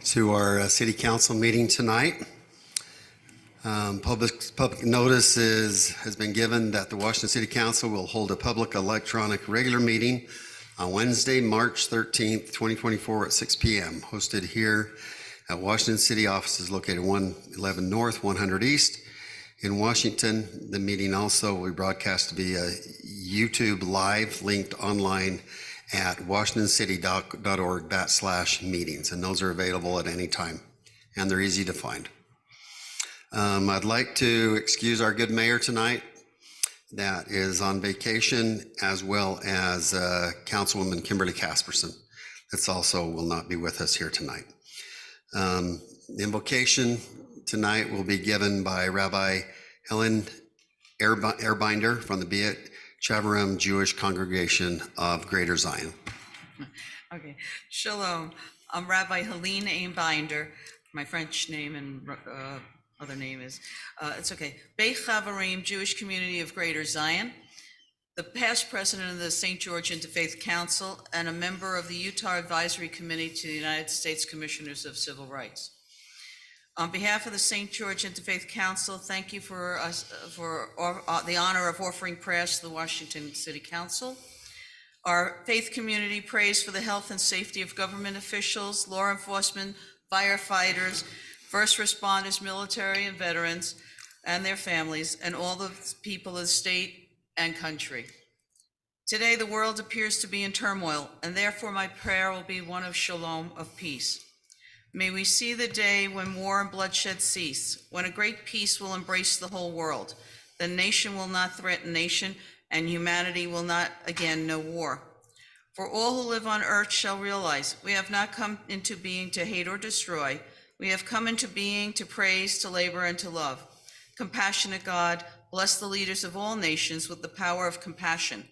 to our city council meeting tonight. Public notice has been given that the Washington City Council will hold a public electronic regular meeting on Wednesday, March 13th, 2024 at 6 p.m. hosted here at Washington City offices located 111 North, 100 East in Washington. The meeting also will be broadcast via YouTube live, linked online at washingtoncity.org/meetings, and those are available at any time, and they're easy to find. I'd like to excuse our good mayor tonight that is on vacation, as well as Councilwoman Kimberly Casperson. That's also will not be with us here tonight. The invocation tonight will be given by Rabbi Helen Ehrbinder from the Beit Chavarim Jewish Congregation of Greater Zion. Okay, Shalom. I'm Rabbi Helene Ehrbinder. My French name and other name is, it's okay. Beit Chavarim Jewish Community of Greater Zion, the past president of the St. George Interfaith Council, and a member of the Utah Advisory Committee to the United States Commissioners of Civil Rights. On behalf of the St. George Interfaith Council, thank you for the honor of offering prayers to the Washington City Council. Our faith community prays for the health and safety of government officials, law enforcement, firefighters, first responders, military and veterans, and their families, and all the people of the state and country. Today, the world appears to be in turmoil, and therefore my prayer will be one of shalom, of peace. May we see the day when war and bloodshed cease, when a great peace will embrace the whole world. The nation will not threaten nation, and humanity will not again know war. For all who live on earth shall realize we have not come into being to hate or destroy. We have come into being to praise, to labor, and to love. Compassionate God, bless the leaders of all nations with the power of compassion.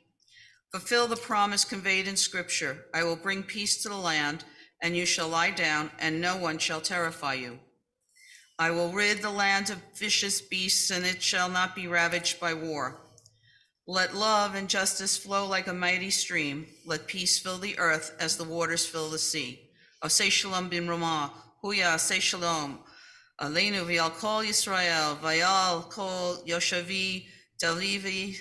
Fulfill the promise conveyed in Scripture. I will bring peace to the land, and you shall lie down, and no one shall terrify you. I will rid the land of vicious beasts, and it shall not be ravaged by war. Let love and justice flow like a mighty stream. Let peace fill the earth as the waters fill the sea. Aseh shalom bin Ramah. Huya say shalom, Aleinu v'al kol Yisrael, v'al kol Yoshavi, Tel Aviv,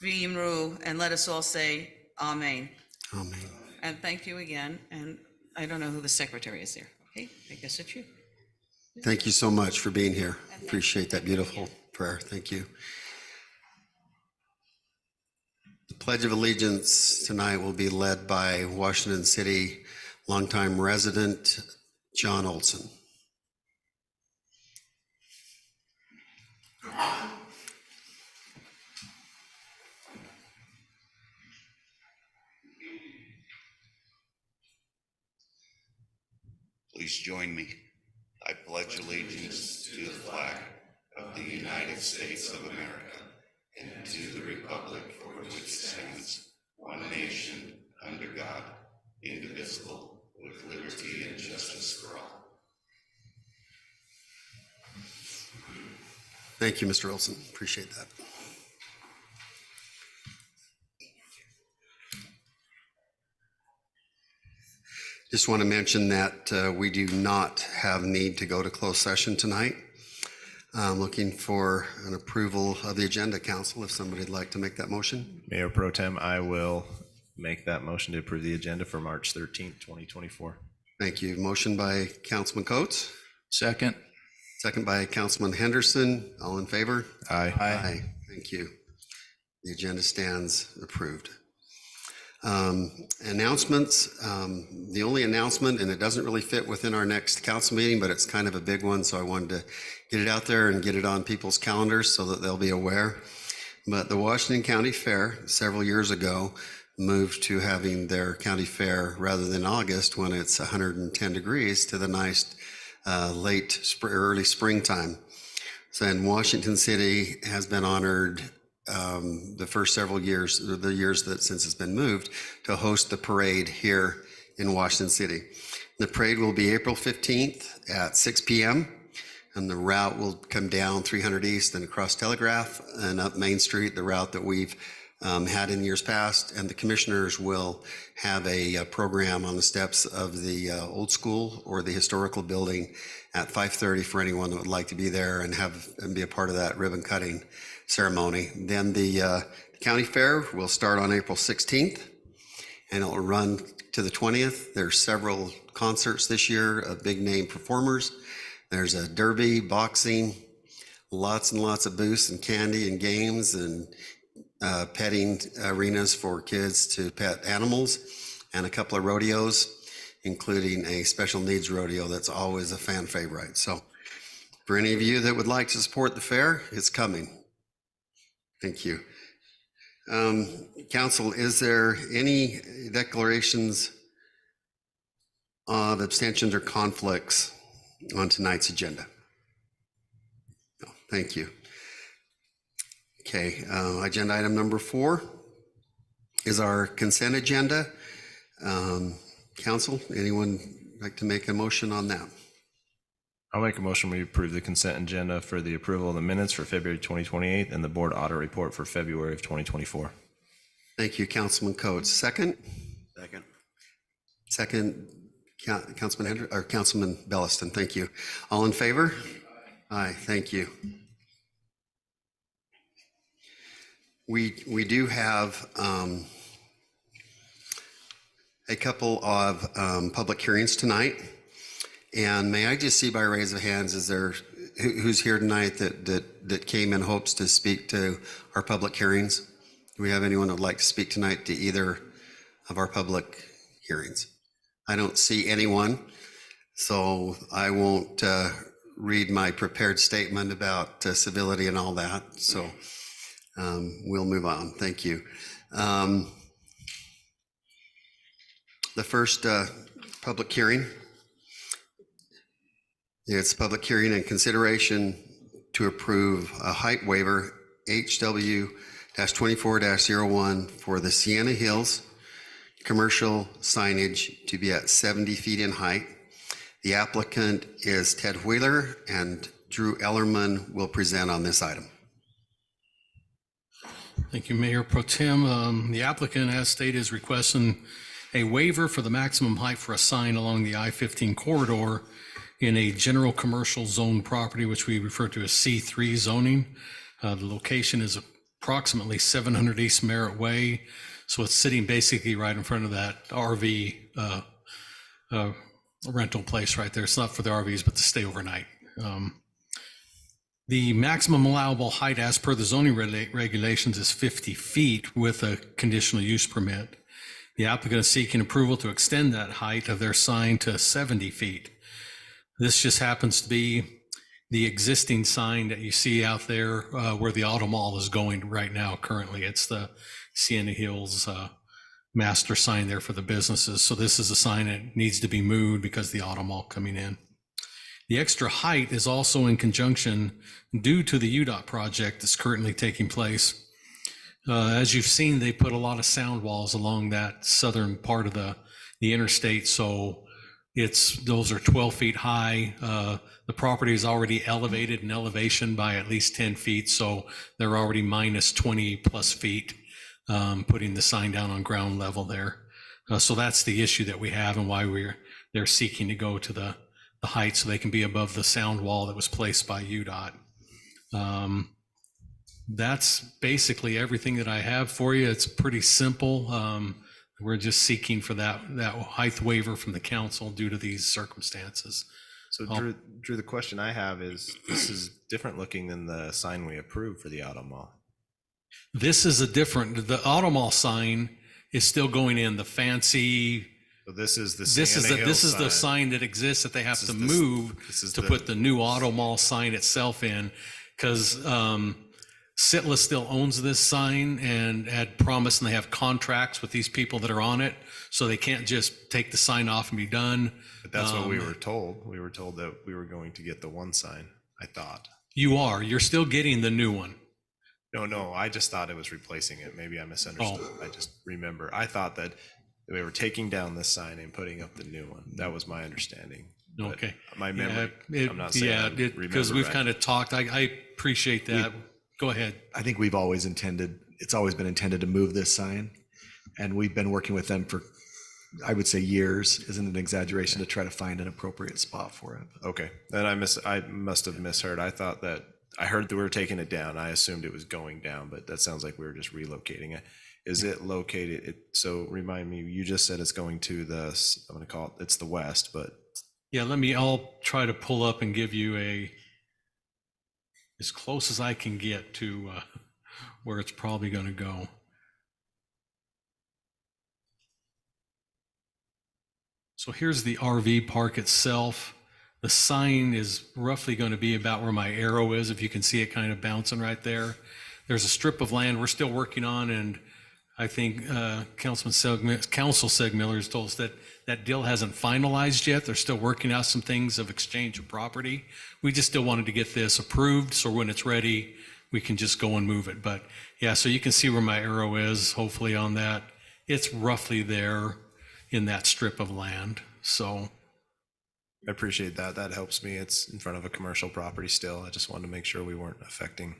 v'yimru, and let us all say Amen. Amen. And thank you again. And I don't know who the secretary is there. Okay, I guess it's you. Thank you so much for being here. Appreciate that beautiful prayer. Thank you. The Pledge of Allegiance tonight will be led by Washington City longtime resident John Olson. Please join me. I pledge allegiance to the flag of the United States of America and to the republic for which it stands, one nation, under God, indivisible, with liberty and justice for all. Thank you, Mr. Olson. Appreciate that. Just want to mention that we do not have need to go to closed session tonight. I'm looking for an approval of the agenda, council, if somebody'd like to make that motion. Mayor Pro Tem, I will make that motion to approve the agenda for March 13th, 2024. Thank you. Motion by Councilman Coates. Second. Second by Councilman Henderson. All in favor? Aye. Aye. Thank you. The agenda stands approved. Announcements. The only announcement, and it doesn't really fit within our next council meeting, but it's kind of a big one, so I wanted to get it out there and get it on people's calendars so that they'll be aware. But the Washington County Fair several years ago moved to having their county fair rather than August when it's 110 degrees to the nice early springtime. So in Washington City has been honored the first several years, the years that since it's been moved, to host the parade here in Washington City. The parade will be April 15th at 6 p.m. and the route will come down 300 East and across Telegraph and up Main Street, the route that we've had in years past, and the commissioners will have a program on the steps of the old school or the historical building at 5:30 for anyone that would like to be there and be a part of that ribbon cutting ceremony. Then the county fair will start on April 16th, and it'll run to the 20th. There's several concerts this year of big name performers. There's a derby, boxing, lots and lots of booths and candy and games and petting arenas for kids to pet animals, and a couple of rodeos, including a special needs rodeo that's always a fan favorite. So for any of you that would like to support the fair, it's coming. Thank you. Council, is there any declarations of abstentions or conflicts on tonight's agenda? No, thank you. Okay, agenda item number 4 is our consent agenda. Council, anyone like to make a motion on that? I'll make a motion we approve the consent agenda for the approval of the minutes for February 2028 and the board audit report for February of 2024. Thank you, Councilman Coates. Second? Second, Councilman Hendry, or Councilman Belliston. Thank you. All in favor? Aye, thank you. We do have a couple of public hearings tonight. And may I just see by raise of hands, is there, who's here tonight that came in hopes to speak to our public hearings? Do we have anyone who would like to speak tonight to either of our public hearings? I don't see anyone, so I won't read my prepared statement about civility and all that. So we'll move on. Thank you. The first public hearing, it's public hearing and consideration to approve a height waiver HW-24-01 for the Sienna Hills commercial signage to be at 70 feet in height. The applicant is Ted Wheeler, and Drew Ellerman will present on this item. Thank you, Mayor Pro Tem. The applicant, as stated, is requesting a waiver for the maximum height for a sign along the I-15 corridor in a general commercial zone property, which we refer to as C3 zoning. The location is approximately 700 East Merritt Way. So it's sitting basically right in front of that RV rental place right there. It's not for the RVs, but to stay overnight. The maximum allowable height as per the zoning regulations is 50 feet with a conditional use permit. The applicant is seeking approval to extend that height of their sign to 70 feet. This just happens to be the existing sign that you see out there where the Auto Mall is going right now currently. It's the Sienna Hills master sign there for the businesses. So this is a sign that needs to be moved because the Auto Mall coming in. The extra height is also in conjunction due to the UDOT project that's currently taking place. As you've seen, they put a lot of sound walls along that southern part of the interstate. So those are 12 feet high. The property is already elevated in elevation by at least 10 feet. So they're already minus 20 plus feet, putting the sign down on ground level there. So that's the issue that we have and why they're seeking to go to the height so they can be above the sound wall that was placed by UDOT. That's basically everything that I have for you. It's pretty simple. We're just seeking for that height waiver from the council due to these circumstances. So Drew, the question I have is, this is different looking than the sign we approved for the Auto Mall. This is the Auto Mall sign is still going in, the fancy. So this is the This is the sign that exists that they have to move to put the new Auto Mall sign itself in, because Sitla still owns this sign and had promised, and they have contracts with these people that are on it, so they can't just take the sign off and be done. But that's what we were told. We were told that we were going to get the one sign, I thought. You're still getting the new one. No, I just thought it was replacing it. Maybe I misunderstood. I just remember. I thought that we were taking down this sign and putting up the new one. That was my understanding. But Okay. my memory, I'm not saying because we've kind of talked. I appreciate that. go ahead. I think we've always intended, it's always been intended to move this sign. And we've been working with them for, I would say, years. Isn't an exaggeration to try to find an appropriate spot for it. Okay, then I must have misheard. I thought that, I heard that we were taking it down. I assumed it was going down, but that sounds like we were just relocating it. Is it located, so remind me, you just said it's going to I'm gonna call it, it's the west, but Yeah, I'll try to pull up and give you as close as I can get to where it's probably going to go. So here's the RV park itself. The sign is roughly going to be about where my arrow is, if you can see it kind of bouncing right there. There's a strip of land we're still working on, and I think Council Segmiller has told us that that deal hasn't finalized yet. They're still working out some things of exchange of property. We just still wanted to get this approved, so when it's ready, we can just go and move it. But yeah, so you can see where my arrow is, hopefully on that. It's roughly there in that strip of land. So I appreciate that. That helps me. It's in front of a commercial property still. I just wanted to make sure we weren't affecting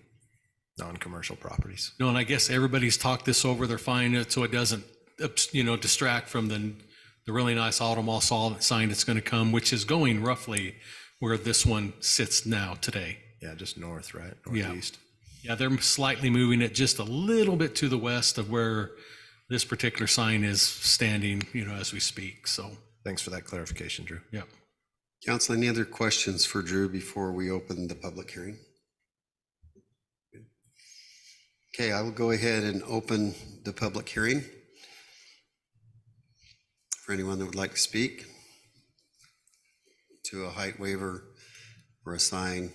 non-commercial properties. no, and I guess everybody's talked this over. They're finding it so it doesn't, distract from the really nice auto mall sign that's going to come, which is going roughly where this one sits now today. Yeah, just north, right? Yeah. Northeast. Yeah, they're slightly moving it just a little bit to the west of where this particular sign is standing, as we speak. So, Thanks for that clarification, Drew. yeah. Council, any other questions for Drew before we open the public hearing? Okay, I will go ahead and open the public hearing for anyone that would like to speak to a height waiver or a sign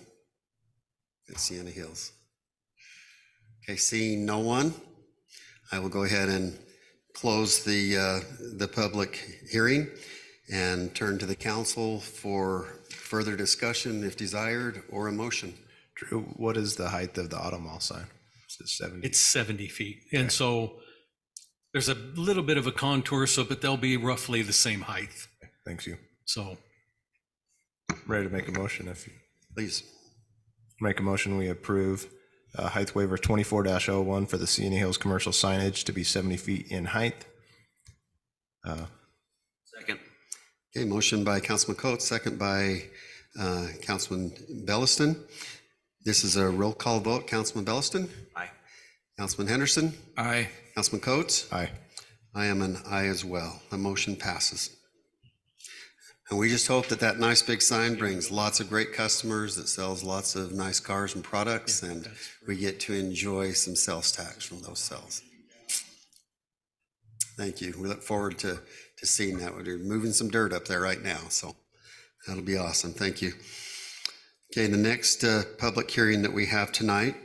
at Sienna Hills. Okay, seeing no one, I will go ahead and close the public hearing and turn to the council for further discussion if desired or a motion. Drew, what is the height of the auto mall sign? Is it 70? It's 70 feet. And so there's a little bit of a contour, but they'll be roughly the same height. Thanks you. So, Ready to make a motion if you Please. make a motion, we approve height waiver 24-01 for the Sienna Hills commercial signage to be 70 feet in height. Second. Okay, motion by Councilman Coates, second by Councilman Belliston. This is a roll call vote. Councilman Belliston? Aye. Councilman Henderson? Aye. Councilman Coates? Aye. I am an aye as well. The motion passes. And we just hope that that nice big sign brings lots of great customers, that sells lots of nice cars and products, and we get to enjoy some sales tax from those sales. Thank you. We look forward to seeing that. We're moving some dirt up there right now, so that'll be awesome. Thank you. Okay, the next public hearing that we have tonight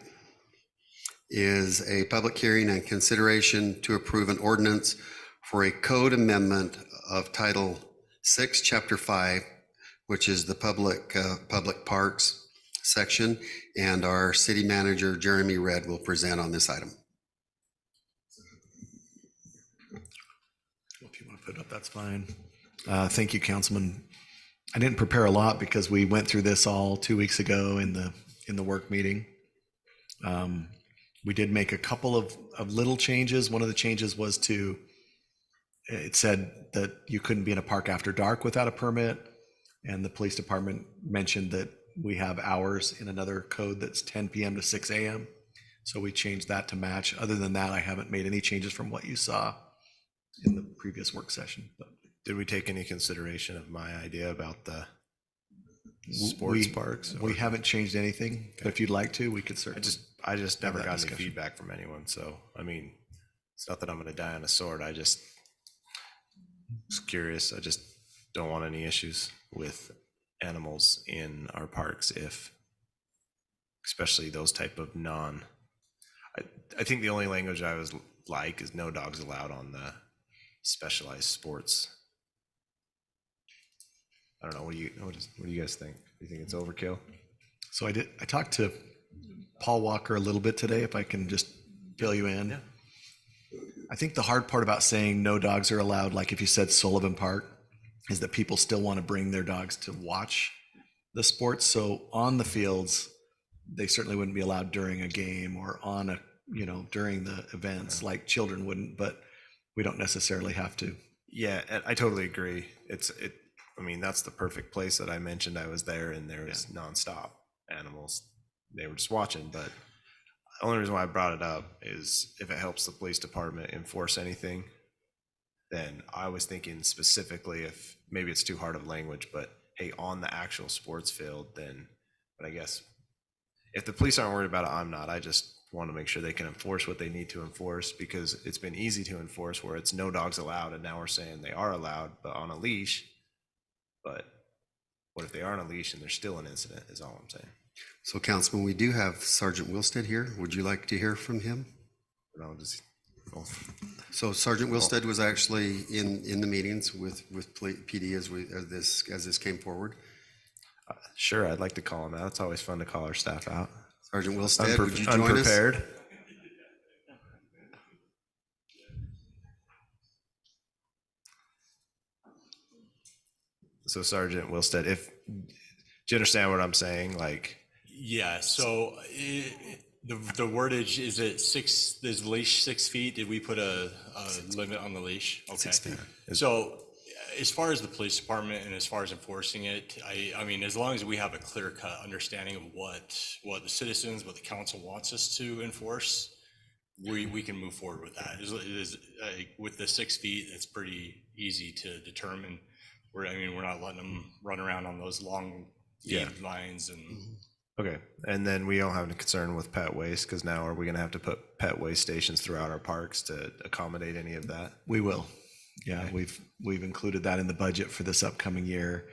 is a public hearing and consideration to approve an ordinance for a code amendment of Title 6, Chapter 5, which is the public parks section, and our city manager, Jeremy Redd, will present on this item. If you want to put it up, that's fine. Thank you, Councilman. I didn't prepare a lot because we went through this all 2 weeks ago in the work meeting. We did make a couple of little changes. One of the changes was it said that you couldn't be in a park after dark without a permit. And the police department mentioned that we have hours in another code that's 10 p.m. to 6 a.m. So we changed that to match. Other than that, I haven't made any changes from what you saw in the previous work session. But Did we take any consideration of my idea about the sports parks? We haven't changed anything, but if you'd like to, we could certainly. I just never that got any discussion. feedback from anyone. So, I mean, it's not that I'm going to die on a sword. I just was curious. I just don't want any issues with animals in our parks, especially those type of I think the only language I was like is no dogs allowed on the specialized sports. I don't know. What do you guys think? Do you think it's overkill? So I talked to Paul Walker a little bit today, if I can just fill you in. Yeah. I think the hard part about saying no dogs are allowed, like if you said Sullivan Park, is that people still want to bring their dogs to watch the sports. So on the fields, they certainly wouldn't be allowed during a game or on a, during the events, like children wouldn't, but we don't necessarily have to. Yeah, and I totally agree. I mean, that's the perfect place that I mentioned. I was there and there was nonstop animals. They were just watching, but the only reason why I brought it up is if it helps the police department enforce anything, then I was thinking specifically if maybe it's too hard of language, but hey, on the actual sports field, then, but I guess if the police aren't worried about it, I'm not. I just want to make sure they can enforce what they need to enforce, because it's been easy to enforce where it's no dogs allowed, and now we're saying they are allowed, but on a leash. But what if they aren't on a leash and there's still an incident, is all I'm saying. So Councilman, we do have Sergeant Wilstead here. Would you like to hear from him? No, just, oh, So Sergeant Wilstead was actually in the meetings with PD as this came forward. sure, I'd like to call them out. It's always fun to call our staff out. Sergeant Wilstead, would you join us? Unprepared. So Sergeant Wilstead, do you understand what I'm saying? Like, Yeah, so the wordage, is it is the leash 6 feet? Did we put a limit on the leash? Okay. 6 feet. So as far as the police department and as far as enforcing it, I mean, as long as we have a clear cut understanding of what the citizens, what the council wants us to enforce, we can move forward with that. With the 6 feet, it's pretty easy to determine. We're not letting them run around on those long lines and. okay, and then we don't have any concern with pet waste, because now are we going to have to put pet waste stations throughout our parks to accommodate any of that? We will. Yeah, we've included that in the budget for this upcoming year.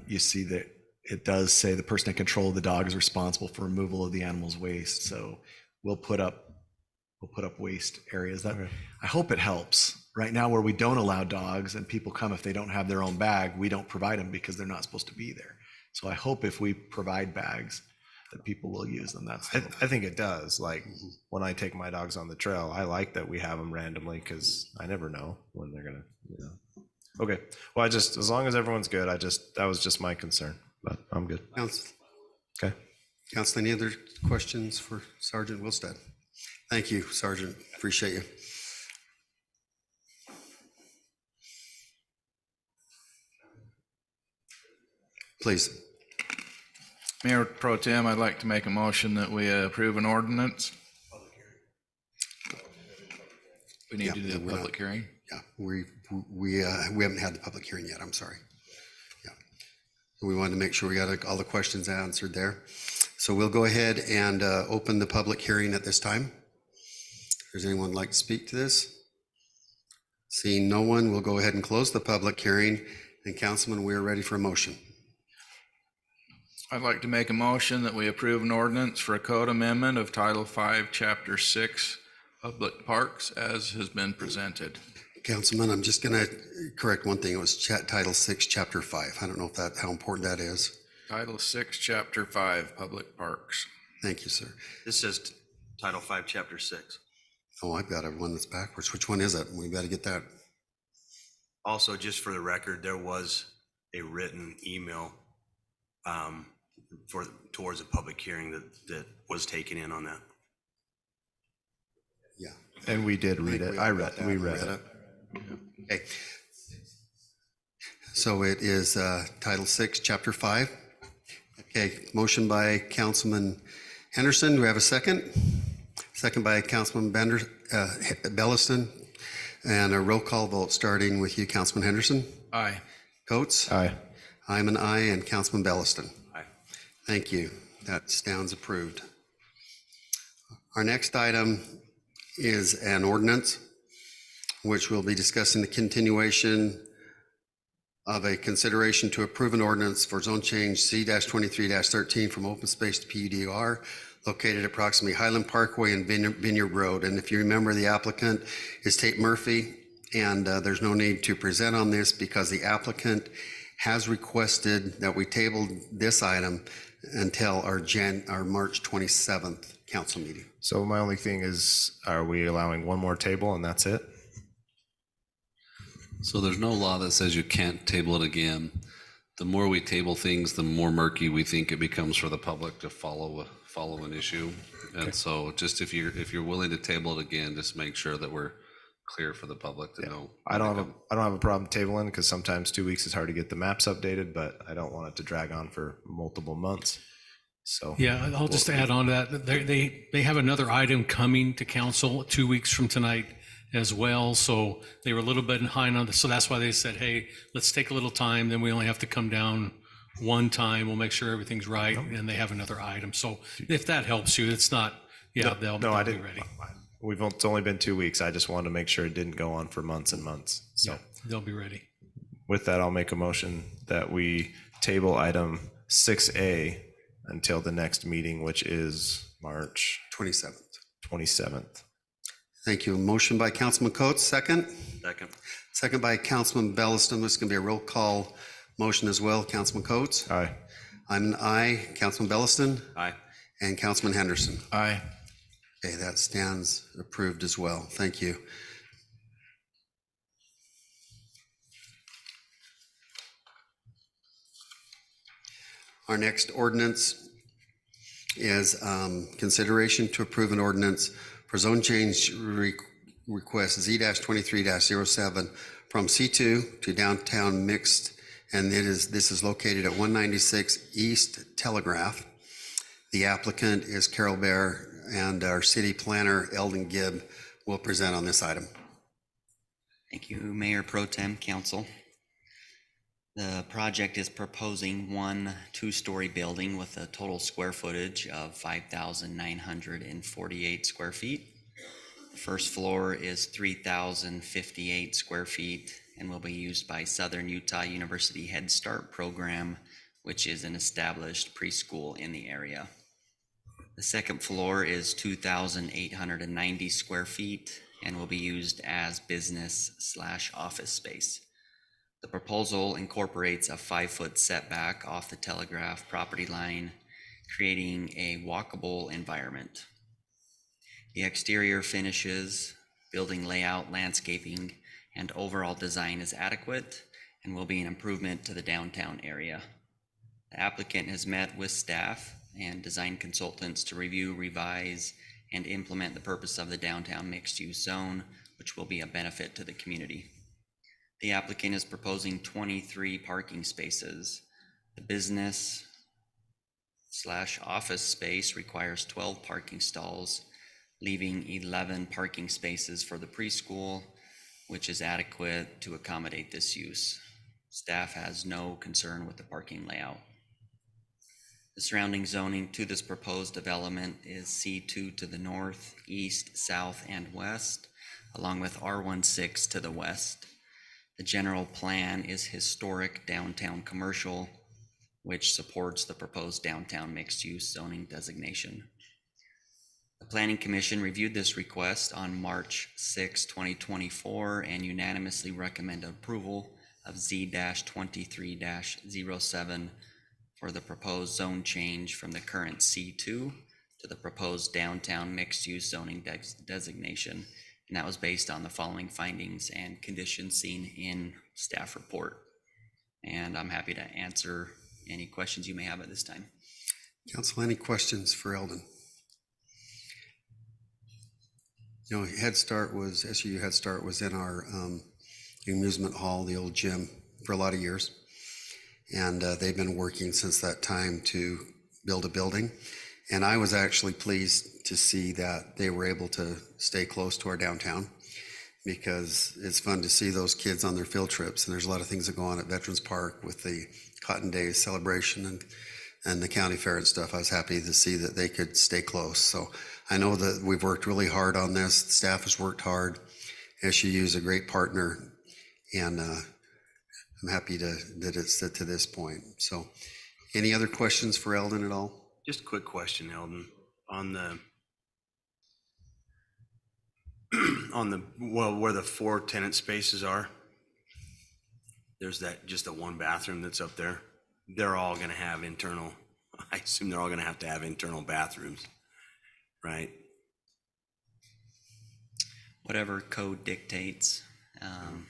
You see that it does say the person in control of the dog is responsible for removal of the animal's waste. So we'll put up waste areas. That I hope it helps. Right now, where we don't allow dogs and people come if they don't have their own bag, we don't provide them because they're not supposed to be there. So I hope if we provide bags that people will use them. I think it does. Like when I take my dogs on the trail, I like that we have them randomly, because I never know when they're gonna, Okay, well, as long as everyone's good, that was just my concern, but I'm good. Council, Okay. any other questions for Sergeant Wilstead? Thank you, Sergeant. Appreciate you. Please. Mayor Pro Tem, I'd like to make a motion that we approve an ordinance. We need to do a public hearing. Yeah, we haven't had the public hearing yet. I'm sorry. Yeah, we wanted to make sure we got all the questions answered there. So we'll go ahead and open the public hearing at this time. Does anyone like to speak to this? Seeing no one, we'll go ahead and close the public hearing. And Councilman, we are ready for a motion. I'd like to make a motion that we approve an ordinance for a code amendment of Title V, Chapter 6, Public Parks, as has been presented. Councilman, I'm just going to correct one thing. It was Title 6, Chapter 5. I don't know how important that is. Title 6, Chapter 5, Public Parks. Thank you, sir. This says Title 5, Chapter 6. Oh, I've got one that's backwards. Which one is it? We got to get that. Also, just for the record, there was a written email towards a public hearing that was taken in on that. Yeah. And we did read it. We read it. Okay. So it is Title 6, Chapter 5. Okay, motion by Councilman Henderson. Do we have a second? Second by Councilman Belliston. And a roll call vote starting with you, Councilman Henderson. Aye. Coates? Aye. I'm an aye, and Councilman Belliston. Aye. Thank you. That stands approved. Our next item is an ordinance, which we'll be discussing the continuation of a consideration to approve an ordinance for zone change C-23-13 from open space to PUDR located approximately Highland Parkway and Vineyard Road. And if you remember, the applicant is Tate Murphy, and there's no need to present on this because the applicant has requested that we table this item until our March 27th council meeting. So my only thing is, are we allowing one more table and that's it? So there's no law that says you can't table it again. the more we table things, the more murky we think it becomes for the public to follow an issue. And so just if you're willing to table it again, just make sure that we're clear for the public to know. I don't have a problem tabling because sometimes 2 weeks is hard to get the maps updated, but I don't want it to drag on for multiple months. So Yeah, I'll just add on to that. They have another item coming to council 2 weeks from tonight as well. So they were a little bit behind on this. So that's why they said, hey, let's take a little time. Then we only have to come down one time. We'll make sure everything's right. And they have another item. So if that helps you, it's not, they'll no, I be didn't. ready. It's only been 2 weeks. I just wanted to make sure it didn't go on for months and months. So Yeah, they'll be ready. with that, I'll make a motion that we table item 6A until the next meeting, which is March 27th. 27th. Thank you. Motion by Councilman Coates, second. Second. Second by Councilman Belliston. This is going to be a roll call motion as well. Councilman Coates? Aye. I'm an aye. Councilman Belliston? Aye. And Councilman Henderson? Aye. Okay, that stands approved as well. Thank you. Our next ordinance is consideration to approve an ordinance for zone change request Z-23-07 from C2 to downtown mixed, and this is located at 196 East Telegraph. The applicant is Carol Bear, and our city planner, Eldon Gibb, will present on this item. Thank you, Mayor Pro Tem, Council. The project is proposing one two-story building with a total square footage of 5,948 square feet. The first floor is 3,058 square feet and will be used by Southern Utah University Head Start program, which is an established preschool in the area. The second floor is 2,890 square feet and will be used as business/office space. The proposal incorporates a 5-foot setback off the Telegraph property line, creating a walkable environment. The exterior finishes, building layout, landscaping, and overall design is adequate and will be an improvement to the downtown area. The applicant has met with staff and design consultants to review, revise, and implement the purpose of the downtown mixed-use zone, which will be a benefit to the community. The applicant is proposing 23 parking spaces. The business/office space requires 12 parking stalls, leaving 11 parking spaces for the preschool, which is adequate to accommodate this use. Staff has no concern with the parking layout. The surrounding zoning to this proposed development is C2 to the north, east, south, and west, along with R16 to the west. The general plan is historic downtown commercial, which supports the proposed downtown mixed-use zoning designation. The Planning Commission reviewed this request on March 6, 2024, and unanimously recommended approval of Z-23-07 for the proposed zone change from the current C2 to the proposed downtown mixed-use zoning designation. And that was based on the following findings and conditions seen in staff report. And I'm happy to answer any questions you may have at this time. Council, any questions for Eldon? You know, SU Head Start was in our amusement hall, the old gym, for a lot of years. And they've been working since that time to build a building. And I was actually pleased to see that they were able to stay close to our downtown, because it's fun to see those kids on their field trips. And there's a lot of things that go on at Veterans Park with the Cotton Days celebration and the county fair and stuff. I was happy to see that they could stay close. So I know that we've worked really hard on this. The staff has worked hard. SUU is a great partner, and I'm happy that it's to this point. So any other questions for Eldon at all? Just a quick question, Eldon, on the where the 4 tenant spaces are. There's just the one bathroom that's up there. They're all gonna have internal, I assume they're all gonna have to have internal bathrooms, right? Whatever code dictates. I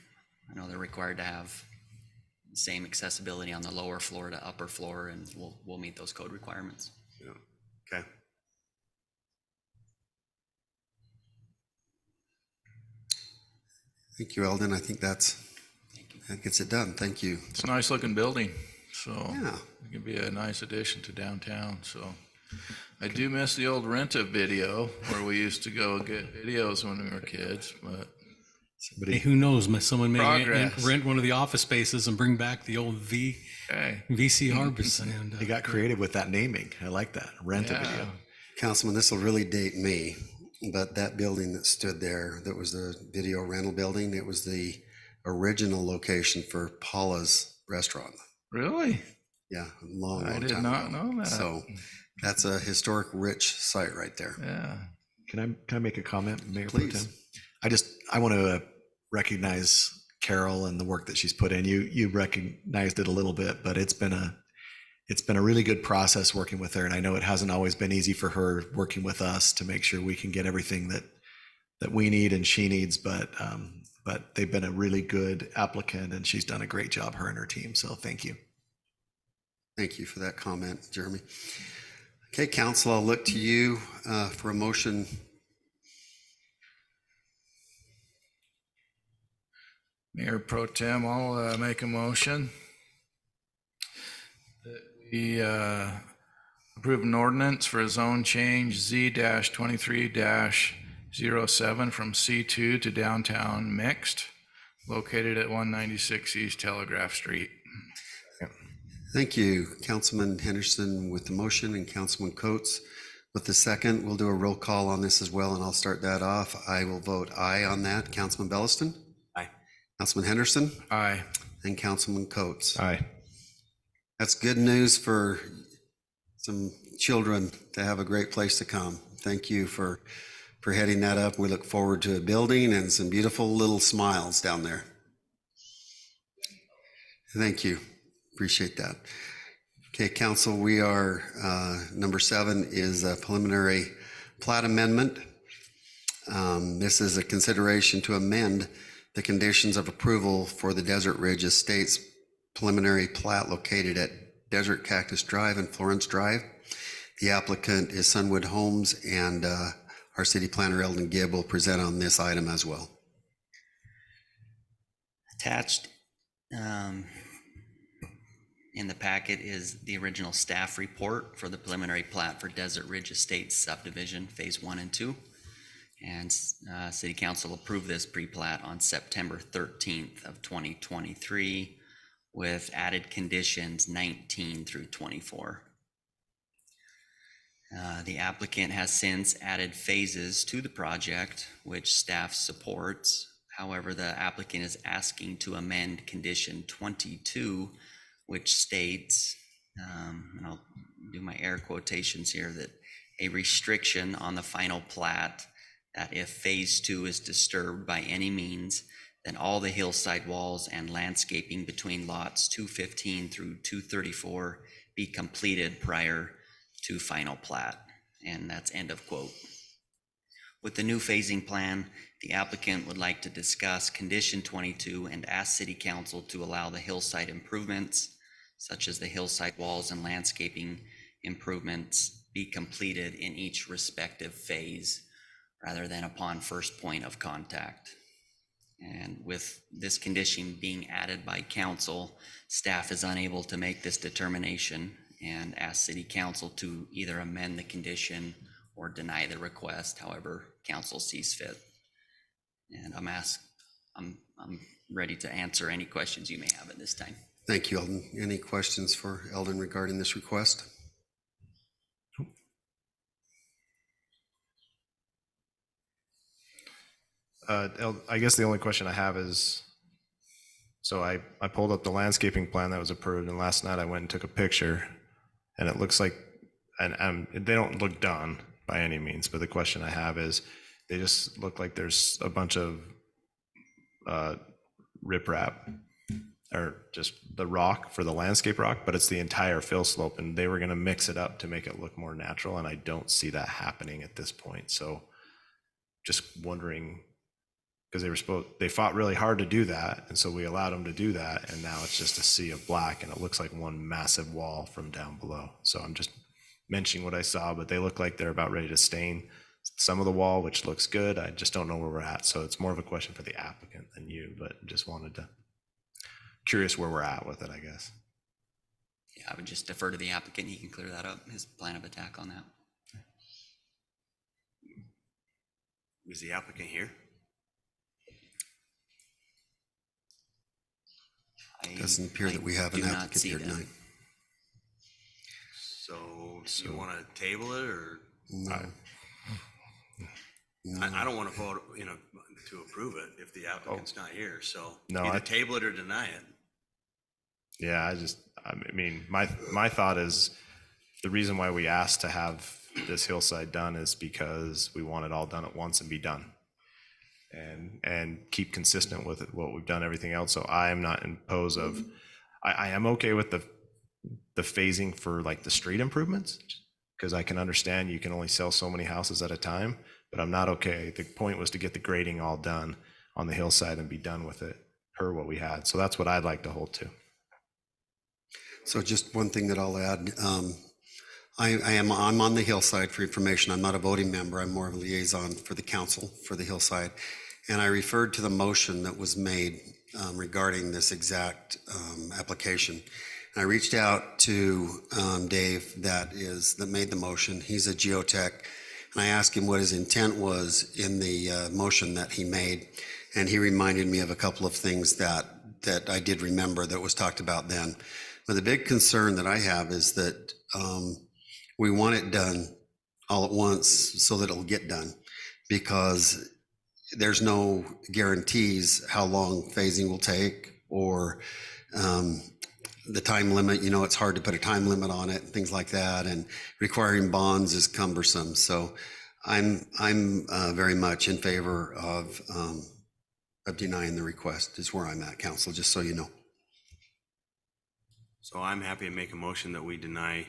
know they're required to have same accessibility on the lower floor to upper floor, and we'll meet those code requirements. Okay. Thank you, Eldon. I think that gets it done. Thank you. It's a nice looking building, so Yeah. it can be a nice addition to downtown, so. I do miss the old Rent-A video where we used to go get videos when we were kids, but Hey, who knows? Someone may Progress. rent one of the office spaces and bring back the old hey. VCRs. And They got creative with that naming. I like that. Rent a video. Councilman, this will really date me, but that building that stood there, that was the video rental building, it was the original location for Paula's restaurant. Really? Yeah, a long, I long did time not ago. know that. So that's a historic rich site right there. Yeah. Can I make a comment, Mayor Pro Please. Tem? I want to recognize Carol and the work that she's put in. You recognized it a little bit, but it's been a really good process working with her. And I know it hasn't always been easy for her working with us to make sure we can get everything that we need and she needs. But they've been a really good applicant and she's done a great job, her and her team. So thank you. Thank you for that comment, Jeremy. Okay, council, I'll look to you for a motion. Mayor Pro Tem, I'll make a motion that we approve an ordinance for a zone change Z-23-07 from C2 to downtown mixed, located at 196 East Telegraph Street. Thank you, Councilman Henderson with the motion and Councilman Coates with the second. We'll do a roll call on this as well, and I'll start that off. I will vote aye on that. Councilman Belliston? Aye. Councilman Henderson? Aye. And Councilman Coates. Aye. That's good news for some children to have a great place to come. Thank you for heading that up. We look forward to a building and some beautiful little smiles down there. Thank you. Appreciate that. Okay, council, we are, number 7 is a preliminary plat amendment. This is a consideration to amend the conditions of approval for the Desert Ridge Estates preliminary plat located at Desert Cactus Drive and Florence Drive. The applicant is Sunwood Homes, and our city planner Eldon Gibb will present on this item as well. Attached in the packet is the original staff report for the preliminary plat for Desert Ridge Estates subdivision, phase 1 and 2. And City Council approved this pre-plat on September 13th of 2023 with added conditions 19 through 24. The applicant has since added phases to the project, which staff supports. However, the applicant is asking to amend condition 22, which states, and I'll do my air quotations here, that a restriction on the final plat that if phase 2 is disturbed by any means, then all the hillside walls and landscaping between lots 215 through 234 be completed prior to final plat. And that's end of quote. With the new phasing plan, the applicant would like to discuss condition 22 and ask City Council to allow the hillside improvements, such as the hillside walls and landscaping improvements, be completed in each respective phase rather than upon first point of contact. And with this condition being added by council, staff is unable to make this determination and ask City Council to either amend the condition or deny the request, however council sees fit. And I'm ready to answer any questions you may have at this time. Thank you, Eldon. Any questions for Eldon regarding this request? I guess the only question I have is, so I pulled up the landscaping plan that was approved, and last night I went and took a picture, and it looks like, and they don't look done by any means, but the question I have is, they just look like there's a bunch of riprap, or just the rock for the landscape rock, but it's the entire fill slope, and they were gonna mix it up to make it look more natural, and I don't see that happening at this point. So just wondering, because they fought really hard to do that, and so we allowed them to do that, and now it's just a sea of black, and it looks like one massive wall from down below. So I'm just mentioning what I saw, but they look like they're about ready to stain some of the wall, which looks good. I just don't know where we're at, so it's more of a question for the applicant than you, but just wanted to, curious where we're at with it, I guess. Yeah, I would just defer to the applicant. He can clear that up, his plan of attack on that. Is the applicant here? Doesn't appear that we have an do not applicant see here them. tonight. So you want to table it, or? No. I don't want to vote, to approve it if the applicant's not here, so No, either table it or deny it. Yeah, I mean, my thought is the reason why we asked to have this hillside done is because we want it all done at once and be done. And keep consistent with it, what we've done, everything else. So I am not imposed of, I am okay with the phasing for like the street improvements, because I can understand you can only sell so many houses at a time, but I'm not okay. The point was to get the grading all done on the hillside and be done with it per what we had. So that's what I'd like to hold to. So just one thing that I'll add, I'm on the hillside for information. I'm not a voting member. I'm more of a liaison for the council for the hillside. And I referred to the motion that was made regarding this exact application. And I reached out to Dave that made the motion. He's a geotech. And I asked him what his intent was in the motion that he made. And he reminded me of a couple of things that I did remember that was talked about then. But the big concern that I have is that we want it done all at once so that it'll get done, because there's no guarantees how long phasing will take, or the time limit. It's hard to put a time limit on it and things like that, and requiring bonds is cumbersome. So I'm very much in favor of denying the request is where I'm at, council, just so you know. So I'm happy to make a motion that we deny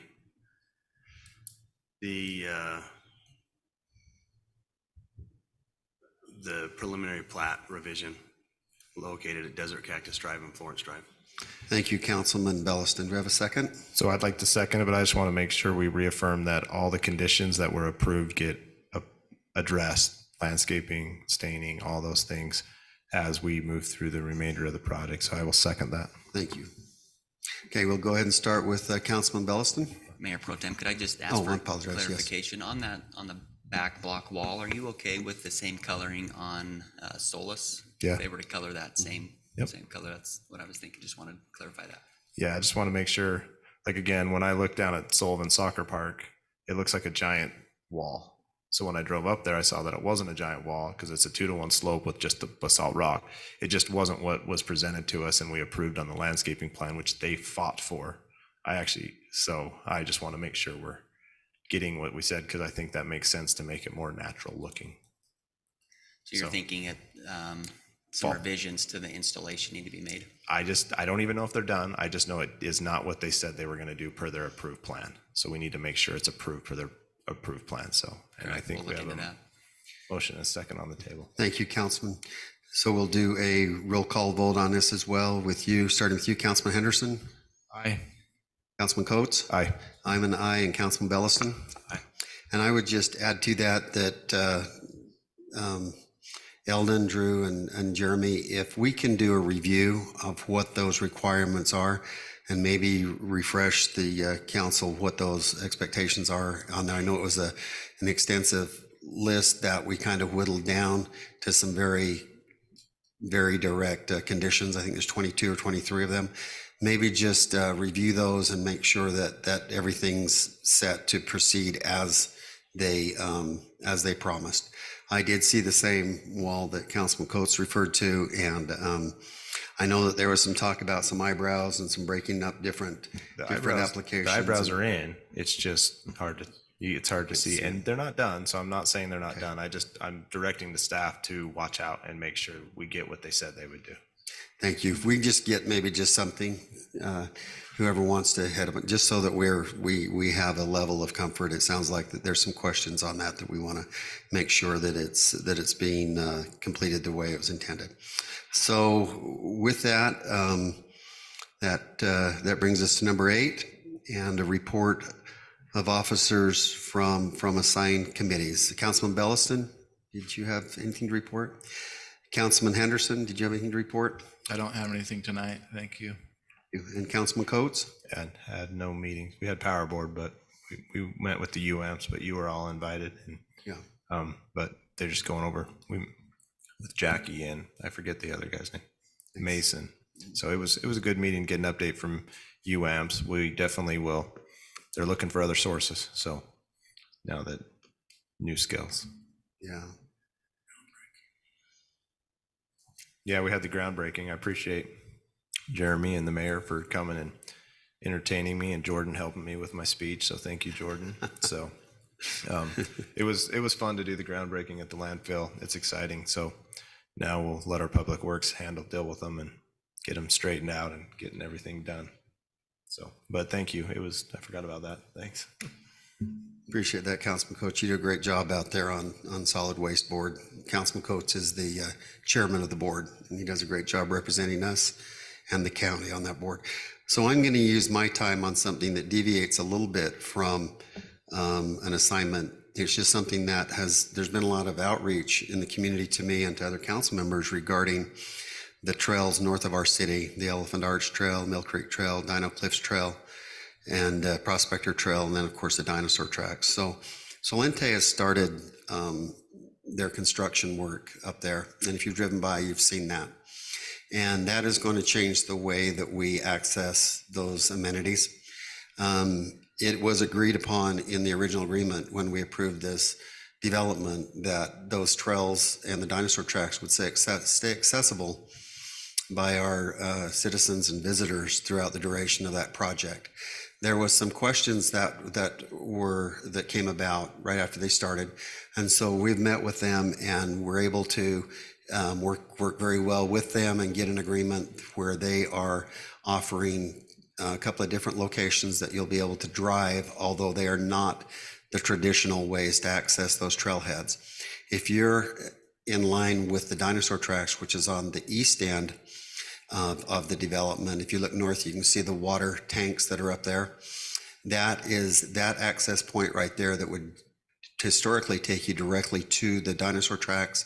the preliminary plat revision located at Desert Cactus Drive and Florence Drive. Thank you, Councilman Belliston. Do we have a second? So I'd like to second it, but I just want to make sure we reaffirm that all the conditions that were approved get addressed, landscaping, staining, all those things, as we move through the remainder of the project. So I will second that. Thank you. Okay, we'll go ahead and start with Councilman Belliston. Mayor Pro Tem, could I just ask Oh, for I apologize, yes. clarification on that, on the back block wall? Are you okay with the same coloring on Solus? Yeah. If they were to color that same color, that's what I was thinking. Just wanted to clarify that. Yeah, I just want to make sure, like, again, when I look down at Sullivan Soccer Park, it looks like a giant wall. So when I drove up there, I saw that it wasn't a giant wall because it's a 2-to-1 slope with just the basalt rock. It just wasn't what was presented to us and we approved on the landscaping plan, which they fought for. So I just want to make sure we're getting what we said, because I think that makes sense to make it more natural looking. So you're thinking some revisions to the installation need to be made? I don't even know if they're done. I just know it is not what they said they were going to do per their approved plan. So we need to make sure it's approved per their approved plan. So, and I think we'll we look have into a that. motion and a second on the table. Thank you, Councilman. So we'll do a roll call vote on this as well with you, starting with you, Councilman Henderson. Aye. Councilman Coates. Aye. I'm an aye, and Councilman Belliston. Aye. And I would just add to that Eldon, Drew, and Jeremy, if we can do a review of what those requirements are and maybe refresh the council what those expectations are on there. I know it was an extensive list that we kind of whittled down to some very, very direct conditions. I think there's 22 or 23 of them. Maybe just review those and make sure that everything's set to proceed as they promised. I did see the same wall that Councilman Coates referred to, and I know that there was some talk about some eyebrows and some breaking up different applications. The eyebrows are in. It's just hard to see, and they're not done. So I'm not saying they're not done. I'm directing the staff to watch out and make sure we get what they said they would do. Thank you. If we just get maybe just something, whoever wants to head up, just so that we have a level of comfort. It sounds like that there's some questions on that we want to make sure that it's being completed the way it was intended. So with that, that brings us to number 8, and a report of officers from assigned committees. Councilman Belliston, did you have anything to report? Councilman Henderson, did you have anything to report? I don't have anything tonight. Thank you. And Councilman Coates? And had no meetings. We had power board, but we met with the UAMPs, but you were all invited. And, Yeah. but they're just going over with Jackie and I forget the other guy's name, Mason. So it was a good meeting, get an update from UAMPs. We definitely will. They're looking for other sources. So now that new skills. Yeah. Yeah, we had the groundbreaking. I appreciate Jeremy and the mayor for coming and entertaining me, and Jordan helping me with my speech. So thank you, Jordan. So it was fun to do the groundbreaking at the landfill. It's exciting. So now we'll let our public works deal with them and get them straightened out and getting everything done. So, but thank you. I forgot about that. Thanks. Appreciate that, Councilman Coates. You do a great job out there on Solid Waste Board. Councilman Coates is the chairman of the board, and he does a great job representing us and the county on that board. So I'm going to use my time on something that deviates a little bit from an assignment. It's just something that there's been a lot of outreach in the community to me and to other council members regarding the trails north of our city, the Elephant Arch Trail, Mill Creek Trail, Dino Cliffs Trail, and Prospector Trail, and then of course the dinosaur tracks. So Solente has started their construction work up there, and if you've driven by, you've seen that. And that is going to change the way that we access those amenities. It was agreed upon in the original agreement when we approved this development that those trails and the dinosaur tracks would stay accessible by our citizens and visitors throughout the duration of that project. There was some questions that came about right after they started, and so we've met with them and we're able to work very well with them and get an agreement where they are offering a couple of different locations that you'll be able to drive, although they are not the traditional ways to access those trailheads. If you're in line with the dinosaur tracks, which is on the east end of the development, if you look north, you can see the water tanks that are up there. That is that access point right there that would historically take you directly to the dinosaur tracks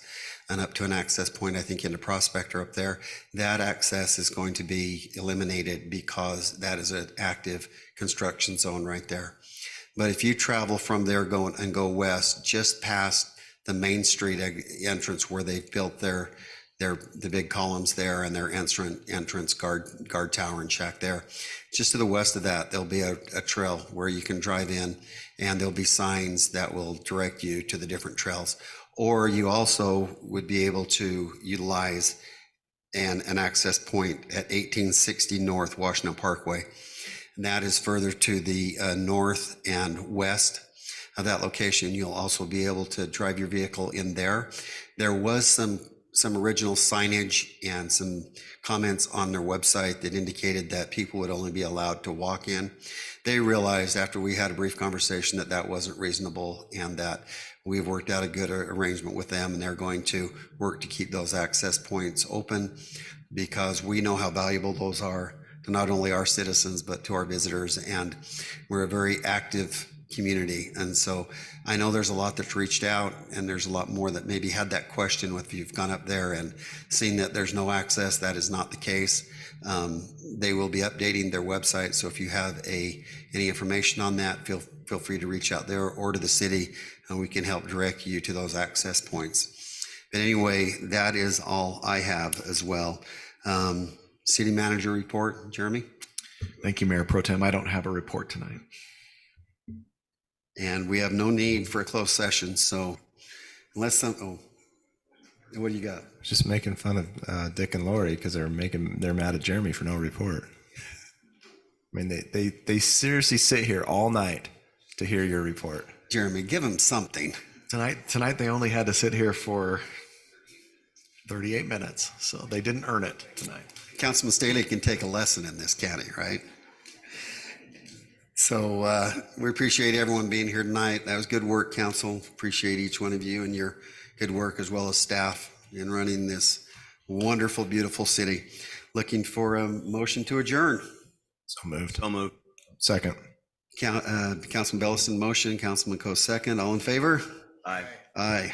and up to an access point, I think, into Prospector up there. That access is going to be eliminated because that is an active construction zone right there. But if you travel from there go west, just past the Main Street entrance where they've built the big columns there and their entrance guard tower and shack there, just to the west of that, there'll be a trail where you can drive in, and there'll be signs that will direct you to the different trails. Or you also would be able to utilize an access point at 1860 North Washington Parkway. And that is further to the north and west of that location. You'll also be able to drive your vehicle in there. There was some original signage and some comments on their website that indicated that people would only be allowed to walk in. They realized after we had a brief conversation that wasn't reasonable, and that we've worked out a good arrangement with them, and they're going to work to keep those access points open, because we know how valuable those are to not only our citizens, but to our visitors. And we're a very active community. And so I know there's a lot that's reached out, and there's a lot more that maybe had that question with, you've gone up there and seen that there's no access. That is not the case. They will be updating their website. So if you have any information on that, feel free to reach out there or to the city, and we can help direct you to those access points. But anyway, that is all I have as well. City manager report, Jeremy? Thank you, Mayor Pro Tem. I don't have a report tonight. And we have no need for a closed session, so unless what do you got? Just making fun of Dick and Lori because they're mad at Jeremy for no report. I mean, they seriously sit here all night to hear your report. Jeremy, give them something. Tonight they only had to sit here for 38 minutes, so they didn't earn it tonight. Councilman Staley can take a lesson in this county, right? So we appreciate everyone being here tonight. That was good work, council. Appreciate each one of you and your good work, as well as staff in running this wonderful, beautiful city. Looking for a motion to adjourn. So moved. So moved. Second. Councilman Bellison motion, Councilman Coe second. All in favor? Aye. Aye.